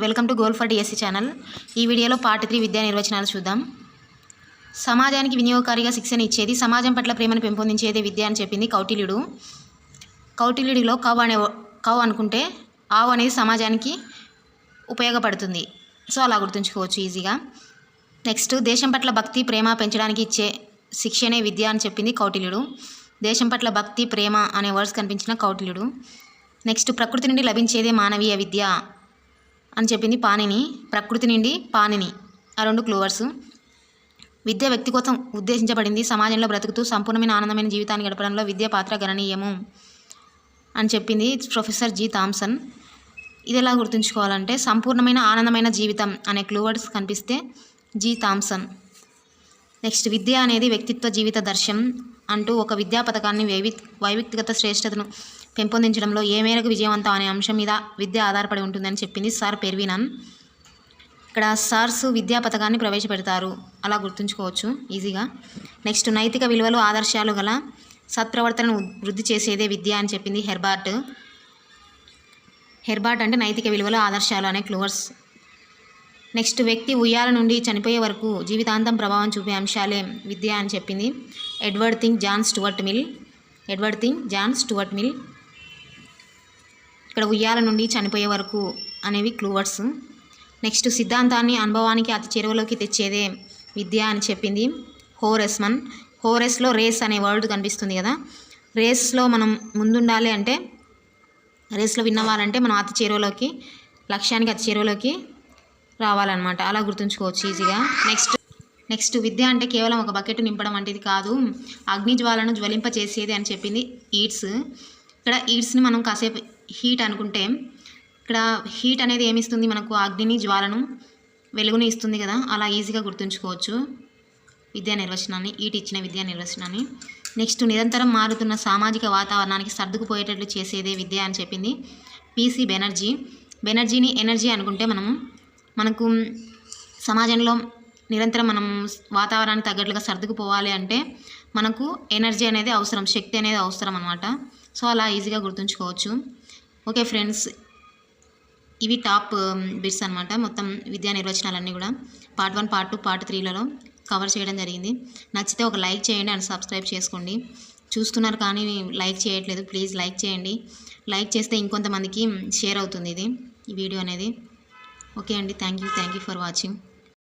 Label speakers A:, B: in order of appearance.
A: Welcome to goal for DSC channel. ఈ వీడియోలో part 3 విద్యా నిర్వచనాలు చూద్దాం. సమాజానికి వినియోగకారిగా శిక్షణ ఇచ్చేది, సమాజం పట్ల ప్రేమను పెంపొందించేది విద్య అని చెప్పింది కౌటిల్యుడు. కౌటిల్యుడిలో కవ్ అనుకుంటే ఆవు అనేది సమాజానికి ఉపయోగపడుతుంది. సో అలా గుర్తుంచుకోవచ్చు ఈజీగా. నెక్స్ట్, దేశం పట్ల భక్తి ప్రేమ పెంచడానికి ఇచ్చే శిక్షణే విద్య అని చెప్పింది కౌటిల్యుడు. దేశం పట్ల భక్తి ప్రేమ అనే వర్డ్స్ కనిపించిన కౌటిల్యుడు. నెక్స్ట్, ప్రకృతి నుండి లభించేదే మానవీయ విద్య అని చెప్పింది పాణిని. ప్రకృతి నుండి పాణిని, ఆ రెండు క్లూవర్స్. విద్య వ్యక్తి కోసం ఉద్దేశించబడింది, సమాజంలో బ్రతుకుతూ సంపూర్ణమైన ఆనందమైన జీవితాన్ని గడపడంలో విద్య పాత్ర గణనీయము అని చెప్పింది ప్రొఫెసర్ జి థామ్సన్. ఇది ఎలా గుర్తుంచుకోవాలంటే, సంపూర్ణమైన ఆనందమైన జీవితం అనే క్లూవర్డ్స్ కనిపిస్తే జి థామ్సన్. నెక్స్ట్, విద్య అనేది వ్యక్తిత్వ జీవిత దర్శనం అంటూ ఒక విద్యా పథకాన్ని వైవిక్తిగత శ్రేష్టతను పెంపొందించడంలో ఏ మేరకు విజయవంతం అనే అంశం మీద విద్య ఆధారపడి ఉంటుందని చెప్పింది సర్ పెర్వినన్. ఇక్కడ సర్స్ విద్యా పథకాన్ని ప్రవేశపెడతారు, అలా గుర్తుంచుకోవచ్చు ఈజీగా. నెక్స్ట్, నైతిక విలువలు ఆదర్శాలు గల సత్ప్రవర్తనను వృద్ధి చేసేదే విద్య అని చెప్పింది హెర్బార్ట్. హెర్బార్ట్ అంటే నైతిక విలువలు ఆదర్శాలు అనే క్లూవర్స్. నెక్స్ట్, వ్యక్తి ఉయ్యాల నుండి చనిపోయే వరకు జీవితాంతం ప్రభావం చూపే అంశాలే విద్య అని చెప్పింది ఎడ్వర్డ్ థింగ్ జాన్ స్టూవర్ట్ మిల్. ఇక్కడ ఉయ్యాల నుండి చనిపోయే వరకు అనేవి క్లూవర్డ్స్. నెక్స్ట్, సిద్ధాంతాన్ని అనుభవానికి అతి చేరువలోకి తెచ్చేదే విద్య అని చెప్పింది హోరెస్మన్. హోరెస్లో రేస్ అనే వర్డ్ కనిపిస్తుంది కదా. రేస్లో మనం ముందుండాలి అంటే, రేస్లో విన్నవాలంటే మనం అతి చేరువలోకి, లక్ష్యానికి అతి చేరువలోకి రావాలన్నమాట, అలా గుర్తుంచుకోవచ్చు ఈజీగా. నెక్స్ట్, విద్య అంటే కేవలం ఒక బకెట్ నింపడం వంటిది కాదు, అగ్నిజ్వాలను జ్వలింప చేసేది అని చెప్పింది ఈట్స్. ఇక్కడ ఈట్స్ని మనం కాసేపు హీట్ అనుకుంటే, ఇక్కడ హీట్ అనేది ఏమిస్తుంది మనకు, అగ్నిని జ్వాలను వెలుగుని ఇస్తుంది కదా, అలా ఈజీగా గుర్తుంచుకోవచ్చు విద్యా నిర్వచనాన్ని, ఈట్ ఇచ్చిన విద్యా నిర్వచనాన్ని. నెక్స్ట్, నిరంతరం మారుతున్న సామాజిక వాతావరణానికి సర్దుకుపోయేటట్లు చేసేదే విద్య అని చెప్పింది పిసి బెనర్జీ. బెనర్జీని ఎనర్జీ అనుకుంటే మనకు సమాజంలో నిరంతరం మనం వాతావరణానికి తగ్గట్లుగా సర్దుకుపోవాలి అంటే మనకు ఎనర్జీ అనేది అవసరం, శక్తి అనేది అవసరం అనమాట. సో అలా ఈజీగా గుర్తుంచుకోవచ్చు. ఓకే ఫ్రెండ్స్, ఇవి టాప్ బిట్స్ అనమాట. మొత్తం విద్యా నిర్వచనాలన్నీ కూడా పార్ట్ 1, పార్ట్ 2, పార్ట్ 3లలో కవర్ చేయడం జరిగింది. నచ్చితే ఒక లైక్ చేయండి అండ్ సబ్స్క్రైబ్ చేసుకోండి. చూస్తున్నారు కానీ లైక్ చేయట్లేదు, ప్లీజ్ లైక్ చేయండి. లైక్ చేస్తే ఇంకొంతమందికి షేర్ అవుతుంది ఈ వీడియో అనేది. ఓకే అండి, థ్యాంక్ యూ ఫర్ వాచింగ్.